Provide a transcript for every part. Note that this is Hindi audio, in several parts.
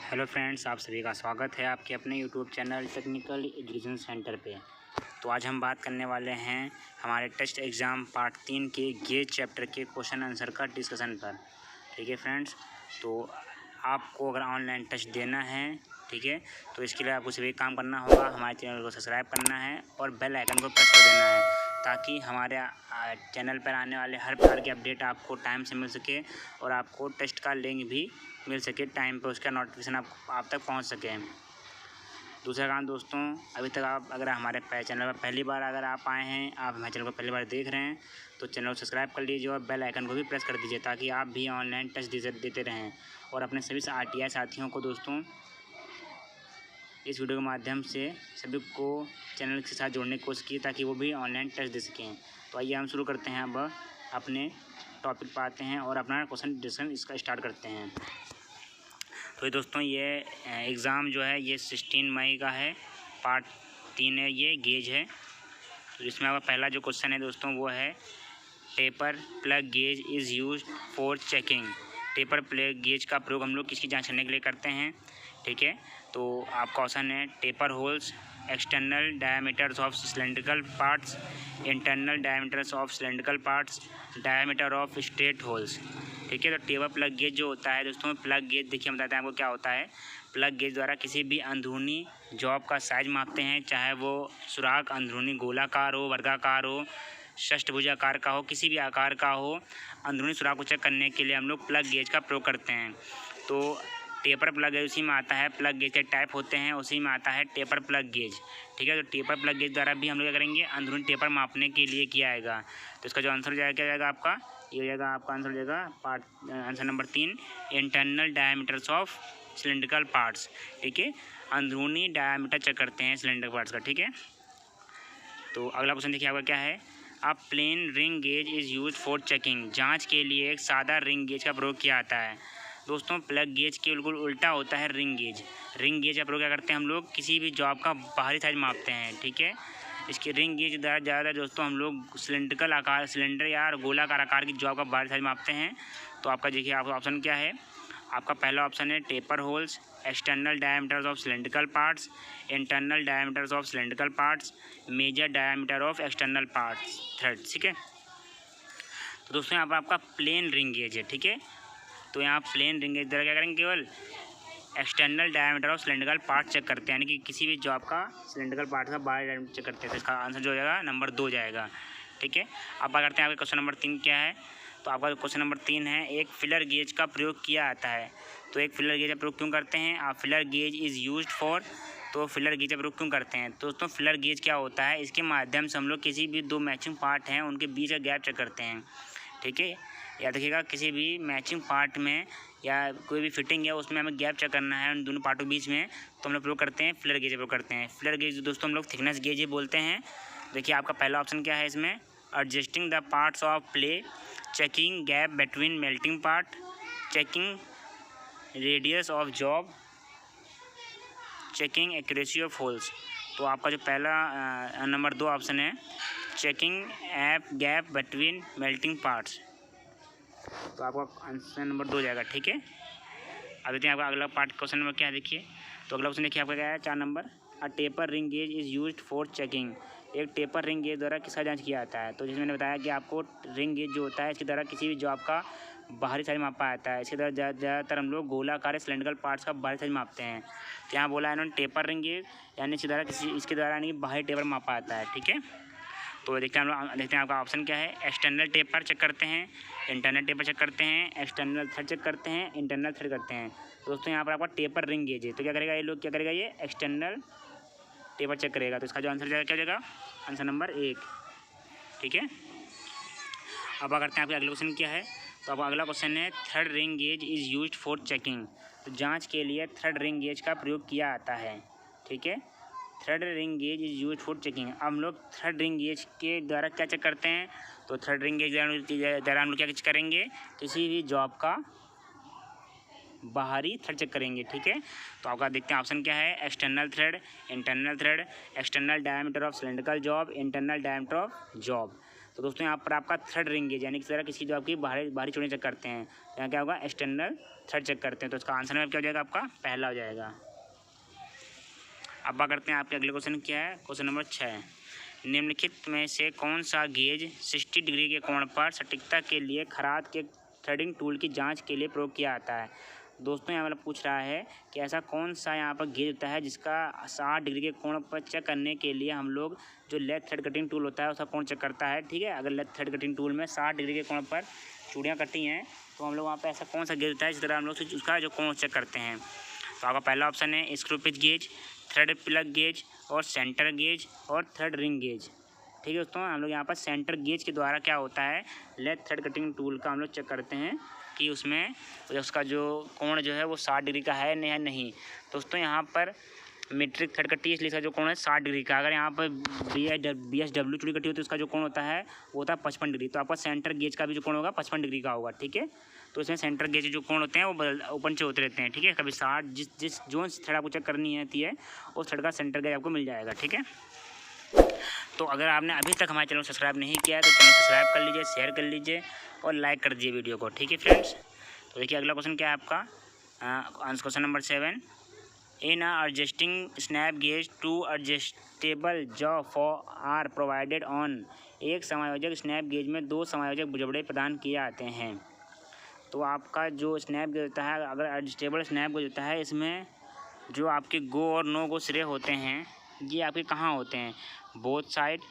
हेलो फ्रेंड्स, आप सभी का स्वागत है आपके अपने YouTube channel technical education centre पे। तो आज हम बात करने वाले हैं हमारे टेस्ट एग्ज़ाम पार्ट 3 के गेज चैप्टर के क्वेश्चन आंसर का डिस्कशन पर। ठीक है फ्रेंड्स, तो आपको अगर ऑनलाइन टेस्ट देना है, ठीक है, तो इसके लिए आपको सभी काम करना होगा। हमारे चैनल को सब्सक्राइब करना है और बेल आइकन को प्रेस कर देना है ताकि हमारे चैनल पर आने वाले हर प्रकार के अपडेट आपको टाइम से मिल सके और आपको टेस्ट का लिंक भी मिल सके टाइम पे, उसका नोटिफिकेशन आप तक पहुंच सके। दूसरा काम दोस्तों, अभी तक आप अगर हमारे चैनल पर पहली बार अगर आप आए हैं, आप हमारे चैनल को पहली बार देख रहे हैं, तो चैनल को सब्सक्राइब कर लीजिए और बेल आइकन को भी प्रेस कर दीजिए ताकि आप भी ऑनलाइन टेस्ट देते रहें और अपने सभी RTI साथियों को दोस्तों इस वीडियो के माध्यम से सभी को चैनल के साथ जोड़ने की कोशिश की ताकि वो भी ऑनलाइन टेस्ट दे सकें। तो आइए हम शुरू करते हैं, अब अपने टॉपिक पर आते हैं और अपना क्वेश्चन डिस्कशन इसका स्टार्ट करते हैं। तो दोस्तों ये एग्ज़ाम जो है ये 16 मई का है, पार्ट 3 है, ये गेज है। तो इसमें आपका पहला जो क्वेश्चन है दोस्तों वो है taper plug gauge is used for checking. Taper plug gauge का प्रयोग हम लोग किसकी जांच करने के लिए करते हैं, ठीक है। तो आपका ऑप्शन है taper holes, external diameters of cylindrical parts, internal diameters of cylindrical parts, diameter of straight holes. ठीक है, तो टेपर प्लग गेज जो होता है दोस्तों, प्लग गेज देखिए हम बताते हैं आपको क्या होता है। प्लग गेज द्वारा किसी भी अंदरूनी जॉब का साइज मापते हैं, चाहे वो सुराख अंदरूनी गोलाकार हो, वर्गाकार हो, षष्ठभुजाकार का हो, किसी भी आकार का हो, अंदरूनी सुराख को चेक करने के लिए हम लोग प्लग गेज का प्रयोग करते हैं। तो टेपर प्लग गेज उसी में आता है, प्लग गेज के टाइप होते हैं उसी में आता है टेपर प्लग गेज। ठीक है, तो टेपर प्लग गेज द्वारा भी हम लोग क्या करेंगे, अंदरूनी टेपर मापने के लिए किया आएगा। तो इसका जो आंसर हो जाएगा क्या जाएगा आपका, ये हो जाएगा आपका आंसर हो जाएगा answer number 3, internal diameters of cylindrical parts. ठीक है, अंदरूनी डायमीटर चेक करते हैं सिलेंडर पार्ट्स का। ठीक है, तो अगला क्वेश्चन देखिए आपका क्या है, a plain ring gauge is use for checking. जांच के लिए एक सादा रिंग गेज का प्रयोग किया जाता है। दोस्तों प्लग गेज के बिल्कुल उल्टा होता है रिंग गेज। रिंग गेज का प्रयोग क्या करते हैं हम लोग, किसी भी जॉब का बाहरी साइज मापते हैं। ठीक है, इसके रिंग गेज द्वारा ज़्यादा दोस्तों हम लोग सिलेंड्रिकल आकार, सिलेंडर या गोलाकार आकार की जॉब का बाहरी साइज मापते हैं। तो आपका देखिए आपका ऑप्शन क्या है, आपका पहला ऑप्शन है taper holes, external diameters of cylindrical parts, internal diameters of cylindrical parts, major diameter of external parts thread. ठीक है, तो दोस्तों यहाँ पर आपका प्लेन रिंग गेज है। ठीक है, तो यहाँ प्लेन रिंग गेज द्वारा क्या करेंगे, केवल external diameter of cylindrical part check करते हैं, यानी कि किसी भी जॉब का सिलेंड्रिकल पार्ट का बाहर डायमीटर चेक करते हैं। तो इसका आंसर जो हो जाएगा नंबर 2 जाएगा। ठीक है, अब बात करते हैं आपके क्वेश्चन नंबर 3 क्या है। तो आपका क्वेश्चन नंबर 3 है, एक फिलर गेज का प्रयोग किया जाता है। तो एक फिलर गेज का प्रयोग क्यों करते हैं आप, filler gauge is used for. तो फिलर गेज का प्रयोग क्यों करते हैं, तो दोस्तों फिलर गेज क्या होता है, इसके माध्यम से हम लोग किसी भी दो मैचिंग पार्ट हैं उनके बीच का गैप चेक करते हैं। ठीक है, या देखिएगा किसी भी मैचिंग पार्ट में या कोई भी फिटिंग है उसमें हमें गैप चेक करना है उन दोनों पार्टों के बीच में, तो हम लोग प्रयोग करते हैं फिलर गेज प्रयोग करते हैं। फिलर गेज दोस्तों हम लोग थिकनेस गेज ही बोलते हैं। देखिए आपका पहला ऑप्शन क्या है इसमें, adjusting the parts of play, checking gap between melting part, checking radius of job, checking accuracy of holes. तो आपका जो पहला नंबर 2 ऑप्शन है, checking gap between melting parts, तो आपका आंसर नंबर 2 जाएगा। ठीक है, अब देखते हैं आपका अगला पार्ट क्वेश्चन नंबर क्या है। देखिए तो अगला क्वेश्चन देखिए आपका क्या है, 4 number, a taper ring gauge is used for checking. एक टेपर रिंग गेज द्वारा किसका जांच किया जाता है, तो जैसे मैंने बताया कि आपको रिंग गेज जो होता है इसके द्वारा किसी भी जॉब का बाहरी साइज मापा जाता है। इसके द्वारा ज़्यादातर हम लोग गोलाकार सिलेंड्रिकल पार्ट्स का बाहरी साइज मापते हैं। तो यहाँ बोला है इन्होंने टेपर रिंग गेज, यानी इसके द्वारा यानी बाहरी टेपर मापा जाता है। ठीक है, तो देखते हैं आपका ऑप्शन क्या है, एक्सटर्नल टेपर चेक करते हैं, इंटरनल टेपर चेक करते हैं, एक्सटर्नल थ्रेड चेक करते हैं, इंटरनल थ्रेड करते हैं। दोस्तों यहाँ पर आपका टेपर रिंग गेज है, तो क्या करेगा ये लोग, क्या करेगा ये एक्सटर्नल टेपर चेक करेगा। तो इसका जो आंसर जाएगा क्या जाएगा, आंसर नंबर 1। ठीक है, अब करते हैं आपके अगला क्वेश्चन क्या है। तो आपका अगला क्वेश्चन है, third ring gauge is used for checking. तो जाँच के लिए थर्ड रिंग गेज का प्रयोग किया जाता है। ठीक है, third ring gauge is use for checking. अब हम लोग थर्ड रिंग गेज के द्वारा क्या चेक करते हैं, तो थर्ड रिंग गेज द्वारा हम लोग क्या करेंगे, किसी भी जॉब का बाहरी थ्रेड चेक करेंगे। ठीक है, तो आपका देखते हैं ऑप्शन क्या है, external thread, internal thread, external diameter of cylindrical job, internal diameter of job. तो दोस्तों यहाँ पर आपका थर्ड रिंग गेज, यानी कि तरह किसी जो आपकी बाहरी चूड़ियाँ चेक करते हैं, तो यहाँ क्या होगा, एक्सटर्नल थर्ड चेक करते हैं। तो इसका आंसर में क्या हो जाएगा, आपका पहला हो जाएगा। अब बात करते हैं आपके अगले क्वेश्चन क्या है, क्वेश्चन नंबर 6। निम्नलिखित में से कौन सा गेज 60 डिग्री के कोण पर सटीकता के लिए खराद के थ्रेडिंग टूल की जांच के लिए प्रयोग किया जाता है। दोस्तों यहाँ वाला पूछ रहा है कि ऐसा कौन सा यहाँ पर गेज होता है जिसका 60 डिग्री के कोण पर चेक करने के लिए हम लोग जो लेग थ्रेड कटिंग टूल होता है उसका कोण चेक करता है। ठीक है, अगर लेग थ्रेड कटिंग टूल में 60 डिग्री के कोण पर चूड़ियाँ कटी हैं तो हम लोग वहाँ पर ऐसा कौन सा गेज होता है जिस तरह हम लोग उसका जो कोण चेक करते हैं। तो आपका पहला ऑप्शन है screw pitch gauge, thread plug gauge और सेंटर गेज और थ्रेड रिंग गेज। ठीक है दोस्तों, हम लोग यहाँ पर सेंटर गेज के द्वारा क्या होता है, लेग थ्रेड कटिंग टूल का हम लोग चेक करते हैं कि उसमें उसका जो कोण जो है वो 60 डिग्री का है या नहीं। दोस्तों यहाँ पर मीट्रिक थ्रेड कटी है इसलिए इसका जो कोण है 60 डिग्री का। अगर यहाँ पर BSW चूड़ी कटी होती है तो उसका जो कोण होता है वो होता है 55 डिग्री। तो आपका सेंटर गेज का भी जो कोण होगा 55 डिग्री का होगा। ठीक है, तो इसमें सेंटर गेज जो कोण होते हैं वो ऊपर नीचे होते रहते हैं। ठीक है, कभी 60 जिस जो थ्रेड आपको चेक करनी रहती है उस थ्रेड का सेंटर गेज आपको मिल जाएगा। ठीक है, तो अगर आपने अभी तक हमारे चैनल को सब्सक्राइब नहीं किया है तो चैनल सब्सक्राइब कर लीजिए, शेयर कर लीजिए और लाइक कर दीजिए वीडियो को। ठीक है फ्रेंड्स, तो देखिए अगला क्वेश्चन क्या है आपका, answer question number 7। In adjusting snap gauge 2 adjustable jaw for are provided on. एक समायोजक स्नैप गेज में 2 समायोजक जबड़े प्रदान किए जाते हैं। तो आपका जो स्नैप गेज होता है, अगर एडजस्टेबल स्नैप गेज होता है, इसमें जो आपके गो और नो गो सिरे होते हैं ये आपके कहाँ होते हैं, both side,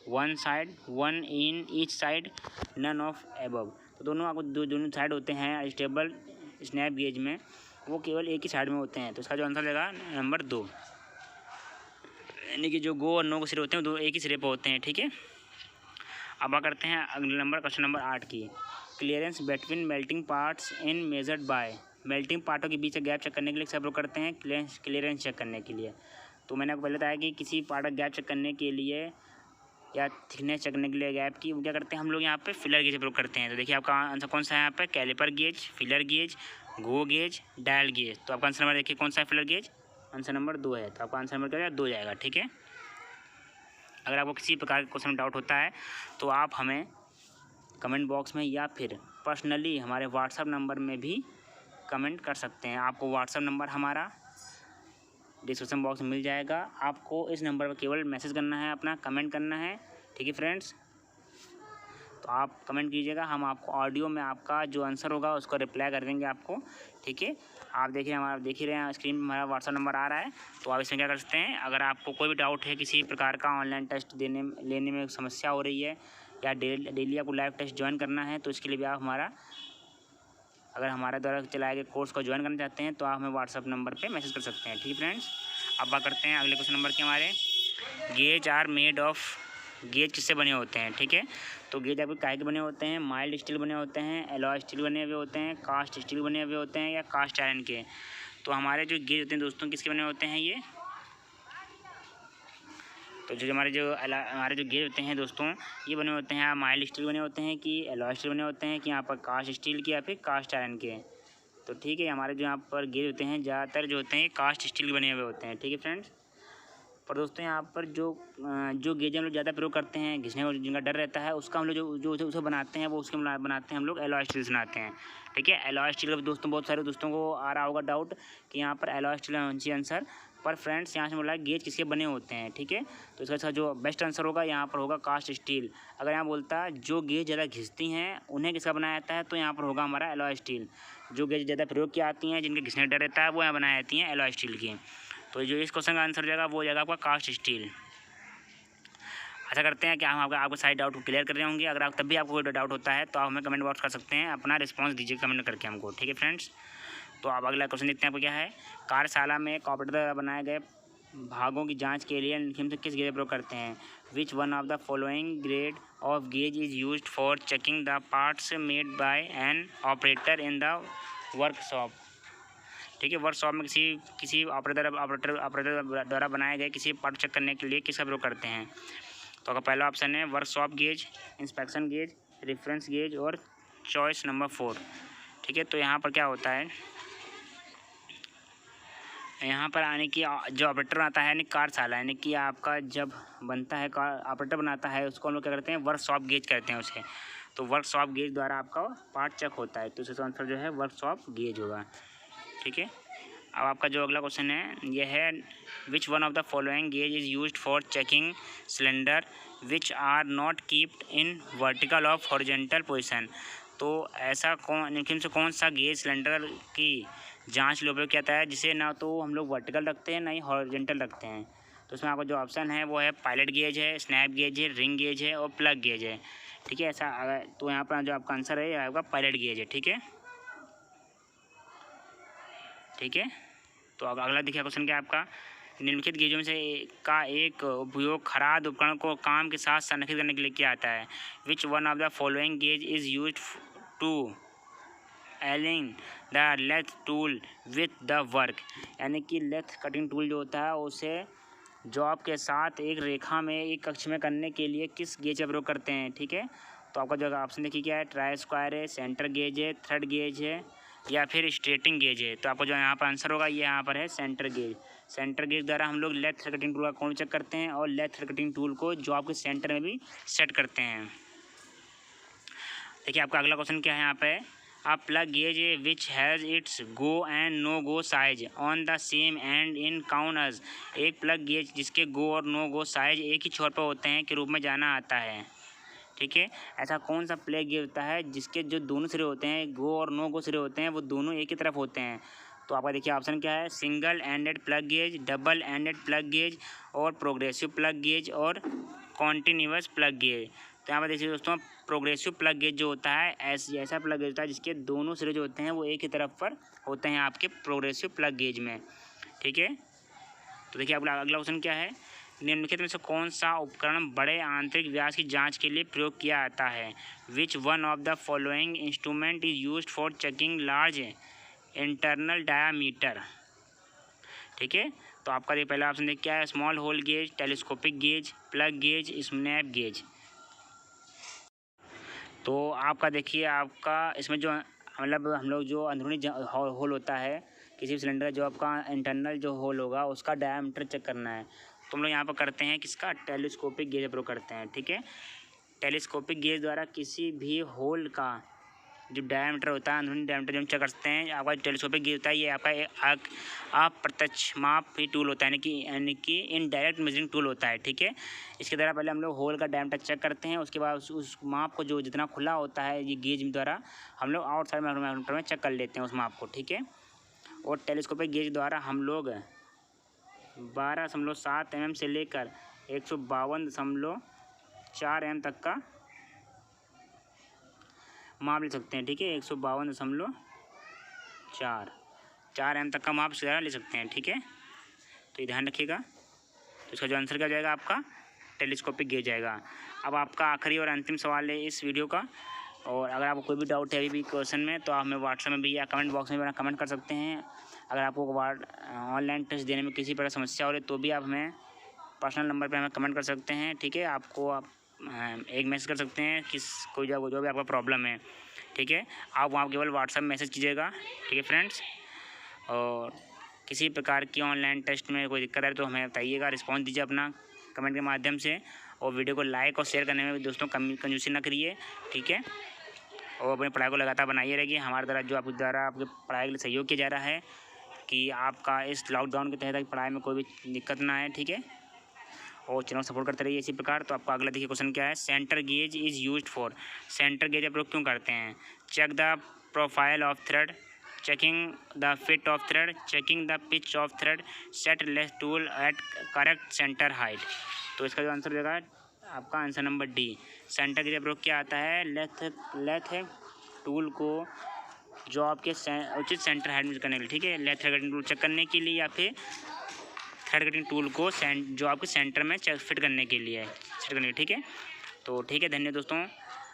one side, one in each side, none of above. तो दोनों आपको दोनों साइड होते हैं एडजस्टेबल स्नैप गेज में, वो केवल एक ही साइड में होते हैं। तो इसका जो आंसर रहेगा नंबर 2, यानी कि जो गो और नो के सिरे होते हैं वो एक ही सिरे पर होते हैं। ठीक है, अब बात करते हैं अगले नंबर क्वेश्चन नंबर 8 की। Clearance between melting parts in measured by. Melting पार्टों के बीच गैप चेक करने के लिए सब लोग करते हैं क्लियरेंस चेक करने के लिए। तो मैंने आपको पहले बताया कि किसी पार्ट का गैप चेक करने के लिए या थिकनेस चेक करने के लिए गैप की, वो क्या करते हैं हम लोग यहाँ पे फिलर गेज प्रयोग करते हैं। तो देखिए आपका आंसर कौन सा है यहाँ पे, caliper gauge, feeler gauge, go gauge, dial gauge. तो आपका आंसर नंबर देखिए कौन सा है, फिलर गेज, आंसर नंबर 2 है। तो आपका आंसर नंबर क्या है, 2 जाएगा। ठीक है, अगर आपको किसी प्रकार का क्वेश्चन में डाउट होता है तो आप हमें कमेंट बॉक्स में या फिर पर्सनली हमारे व्हाट्सअप नंबर में भी कमेंट कर सकते हैं। आपको व्हाट्सअप नंबर हमारा डिस्क्रिप्शन बॉक्स में मिल जाएगा। आपको इस नंबर पर केवल मैसेज करना है, अपना कमेंट करना है। ठीक है फ्रेंड्स, तो आप कमेंट कीजिएगा, हम आपको ऑडियो में आपका जो आंसर होगा उसको रिप्लाई कर देंगे आपको। ठीक है, आप देखिए हमारा देख ही रहे हैं स्क्रीन में हमारा व्हाट्सअप नंबर आ रहा है। तो आप इसमें क्या कर सकते हैं, अगर आपको कोई भी डाउट है किसी प्रकार का, ऑनलाइन टेस्ट लेने में समस्या हो रही है या डेली आपको लाइव टेस्ट ज्वाइन करना है, तो इसके लिए भी आप अगर हमारे द्वारा चलाए गए कोर्स को ज्वाइन करना चाहते हैं तो आप हमें व्हाट्सअप नंबर पे मैसेज कर सकते हैं। ठीक है फ्रेंड्स, अब बात करते हैं अगले क्वेश्चन नंबर के हमारे। Gauge are made of. Gauge किससे बने होते हैं। ठीक है, तो गेज आपके काहे के बने होते हैं, माइल्ड स्टील बने होते हैं, एलॉय स्टील बने हुए होते हैं, कास्ट स्टील बने हुए होते हैं या कास्ट आयरन के। तो हमारे जो गेज होते हैं दोस्तों किसके बने होते हैं ये, तो जो हमारे जो गेज होते हैं दोस्तों ये बने होते हैं माइल्ड स्टील बने होते हैं कि एलॉय स्टील बने होते हैं कि यहाँ पर कास्ट स्टील के या फिर कास्ट आयरन के। तो ठीक है, हमारे जो यहाँ पर गेज होते हैं ज़्यादातर जो होते हैं कास्ट स्टील के बने हुए होते हैं। ठीक है फ्रेंड्स, पर दोस्तों यहाँ पर जो गेज हम लोग ज़्यादा प्रयोग करते हैं, घिसने का जिनका डर रहता है उसका हम लोग जो उसे बनाते हैं वो उसके बनाते हैं हम लोग एलॉय स्टील से बनाते हैं। ठीक है, एलॉय स्टील का भी दोस्तों बहुत सारे दोस्तों को आ रहा होगा डाउट कि यहाँ पर एलॉय स्टील का आंसर, पर फ्रेंड्स यहाँ से बोला गेज किसके बने होते हैं। ठीक है, तो इसका जो बेस्ट आंसर होगा यहाँ पर होगा कास्ट स्टील। अगर यहाँ बोलता है जो गेज ज़्यादा घिसती हैं उन्हें किसका बनाया जाता है, तो यहाँ पर होगा हमारा एलॉय स्टील। जो गेज ज़्यादा प्रयोग की आती हैं जिनके घिसने का डर रहता है वो यहाँ बनाई जाती हैं एलॉय स्टील की। तो जो इस क्वेश्चन का आंसर हो जाएगा वो हो जाएगा आपका कास्ट स्टील। ऐसा करते हैं कि हम आपको सारे डाउट को क्लियर कर रहे होंगे। अगर तब भी आपको कोई डाउट होता है तो आप हमें कमेंट बॉक्स कर सकते हैं, अपना रिस्पांस दीजिए कमेंट करके हमको। ठीक है फ्रेंड्स, तो अब अगला क्वेश्चन देखते हैं आपको क्या है। कार्यशाला में ऑपरेटर द्वारा बनाए गए भागों की जांच के लिए निम्न से किस गेज का प्रयोग करते हैं। विच one of the following grade of gauge is used for checking the parts made by an operator in the workshop. ठीक है, वर्कशॉप में किसी ऑपरेटर द्वारा बनाए गए किसी पार्ट चेक करने के लिए किसका प्रयोग करते हैं। तो अगर पहला ऑप्शन है workshop gauge, inspection gauge, reference gauge और चॉइस नंबर 4। ठीक है, तो यहाँ पर क्या होता है, यहाँ पर आने की जो ऑपरेटर आता है यानी कार्यशाला, यानी कि आपका जब बनता है ऑपरेटर बनाता है उसको हम लोग क्या करते हैं, वर्कशॉप गेज करते हैं उसे। तो वर्कशॉप गेज द्वारा आपका पार्ट चेक होता है, तो इसका आंसर जो है वर्कशॉप गेज होगा। ठीक है, अब आपका जो अगला क्वेश्चन है यह है which one of the following gauge is used for checking cylinder which are not keeped in vertical of horizontal position. तो ऐसा निम्न से कौन सा गेज सिलेंडर की जांच लोग क्या है जिसे ना तो हम लोग वर्टिकल रखते हैं ना ही हॉरिजॉन्टल रखते हैं। तो इसमें आपका जो ऑप्शन है वो है पायलट गेज है, स्नैप गेज है, रिंग गेज है और प्लग गेज है। ठीक है, ऐसा अगर तो यहाँ पर जो आपका आंसर है आपका पायलट गेज है। ठीक है, ठीक है, तो अब अगला देखिए क्वेश्चन क्या है आपका, निम्नलिखित गेजों में से का एक उपयोग खराद उपकरण को काम के साथ संरेखित करने के लिए किया जाता है। Which one of the following gauge is used to एलिंग the lathe tool with the work. यानी कि लेथ कटिंग टूल जो होता है उसे जॉब के साथ एक रेखा में एक कक्ष में करने के लिए किस गेज का प्रयोग करते हैं। ठीक है, तो आपका जो ऑप्शन देखिए क्या है, ट्राई स्क्वायर है, सेंटर गेज है, थ्रेड गेज है या फिर स्ट्रेटिंग गेज है। तो आपको जो यहाँ पर आंसर होगा ये यहाँ पर है सेंटर गेज। सेंटर गेज द्वारा हम लोग लेथ थ्रेड कटिंग टूल का कोण चेक करते हैं और लेथ थ्रेड कटिंग टूल को जॉब के सेंटर में भी सेट करते हैं। देखिए आपका अगला क्वेश्चन क्या है यहाँ पे, a plug gauge which has its go and no go size on the same end in count as। एक प्लग गेज जिसके गो और नो गो साइज एक ही छोर पर होते हैं के रूप में जाना आता है। ठीक है, ऐसा कौन सा प्लग गेज होता है जिसके जो दोनों सिरे होते हैं, गो और नो गो सिरे होते हैं, वो दोनों एक ही तरफ होते हैं। तो आपका देखिए ऑप्शन क्या है, single ended plug gauge, double ended plug gauge और प्रोग्रेसिव प्लग गेज और कॉन्टिन्यूअस प्लग गेज। तो यहाँ पर देखिए दोस्तों, प्रोग्रेसिव प्लग गेज जो होता है ऐसा प्लग गेज होता है जिसके दोनों सिरे जो होते हैं वो एक ही तरफ पर होते हैं आपके प्रोग्रेसिव प्लग गेज में। ठीक है, तो देखिए अगला क्वेश्चन क्या है, निम्नलिखित में से कौन सा उपकरण बड़े आंतरिक व्यास की जांच के लिए प्रयोग किया जाता है। Which one of the following instrument is used for checking large internal diameter. ठीक है, तो आपका ये पहला ऑप्शन देखिए क्या है, small hole gauge, telescopic gauge, plug gauge, snap gauge. तो आपका देखिए आपका इसमें जो मतलब हम लोग जो अंदरूनी होल होता है किसी भी सिलेंडर का, जो आपका इंटरनल जो होल होगा उसका डायमीटर चेक करना है। तो हम लोग यहाँ पर करते हैं किसका, टेलीस्कोपिक गेज प्रयोग करते हैं। ठीक है, टेलीस्कोपिक गेज द्वारा किसी भी होल का जो डायमीटर होता है, अंदरूनी डायमीटर जो हम चेक करते हैं, आपका टेलीस्कोपिक गेज होता है ये आपका अप्रत्यक्ष माप ही टूल होता है, यानी कि इनडायरेक्ट मेजरिंग टूल होता है। ठीक है, इसके द्वारा पहले हम लोग होल का डायमीटर चेक करते हैं, उसके बाद उस माप को जो जितना खुला होता है ये गेज द्वारा हम लोग आउटसाइड मैग्नीमीटर में चेक कर लेते हैं उस माप को। ठीक है, और टेलीस्कोपिक गेज द्वारा हम लोग 12.7 mm से लेकर 152.4 mm तक का माप ले सकते हैं। ठीक है, 152.4 mm तक का माप से ले सकते हैं। ठीक है, तो ये ध्यान रखिएगा। तो इसका जो आंसर क्या जाएगा आपका टेलीस्कोपिक गेज जाएगा। अब आपका आखिरी और अंतिम सवाल है इस वीडियो का, और अगर आपको कोई भी डाउट है अभी भी क्वेश्चन में तो आप हमें व्हाट्सएप में भी या कमेंट बॉक्स में कमेंट कर सकते हैं। अगर आपको ऑनलाइन टेस्ट देने में किसी प्रकार समस्या हो रही तो भी आप हमें पर्सनल नंबर पे हमें कमेंट कर सकते हैं। ठीक है, आपको आप एक मैसेज कर सकते हैं कोई जो भी आपका प्रॉब्लम है। ठीक है, आप वहाँ केवल व्हाट्सएप मैसेज कीजिएगा। ठीक है फ्रेंड्स, और किसी प्रकार की ऑनलाइन टेस्ट में कोई दिक्कत है तो हमें बताइएगा, रिस्पॉन्स दीजिए अपना कमेंट के माध्यम से, और वीडियो को लाइक और शेयर करने में भी दोस्तों कंजूसी ना करिए। ठीक है, और अपनी पढ़ाई को लगातार बनाइए रहिए। हमारे द्वारा जो आपके द्वारा आपके पढ़ाई के लिए सहयोग किया जा रहा है कि आपका इस लॉकडाउन के तहत पढ़ाई में कोई भी दिक्कत ना आए। ठीक है, और चैनल सपोर्ट करते रहिए इसी प्रकार। तो आपका अगला देखिए क्वेश्चन क्या है, centre gauge is used for. Centre gauge का प्रयोग क्यों करते हैं, check the profile of thread, checking the fit of thread, checking the pitch of thread, set lathe tool at correct centre height. तो इसका जो आंसर देगा आपका answer number D, centre gauge का प्रयोग क्या आता है, लेथ टूल को जॉब के उचित सेंटर हाइट में करने के लिए। ठीक है, लेथ कटिंग टूल चेक करने के लिए या फिर थ्रेड कटिंग टूल को जॉब के सेंटर में फिट करने के लिए ठीक है, तो ठीक है, धन्यवाद दोस्तों। अब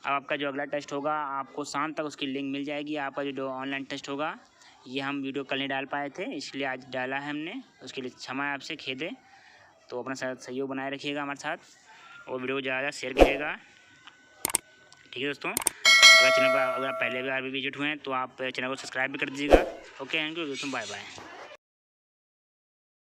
आपका जो अगला टेस्ट होगा आपको शाम तक उसकी लिंक मिल जाएगी। आपका जो ऑनलाइन टेस्ट होगा ये हम वीडियो कल नहीं डाल पाए थे, इसलिए आज डाला है हमने, उसके लिए क्षमा है आपसे, खेद है। तो अपना सहयोग बनाए रखिएगा हमारे साथ, और वीडियो को ज़्यादा शेयर कीजिएगा। ठीक है दोस्तों, अगर चैनल पर अगर पहले भी विजिट हुए हैं तो आप चैनल को सब्सक्राइब भी कर दीजिएगा। ओके, थैंक यू दोस्तों, बाय बाय।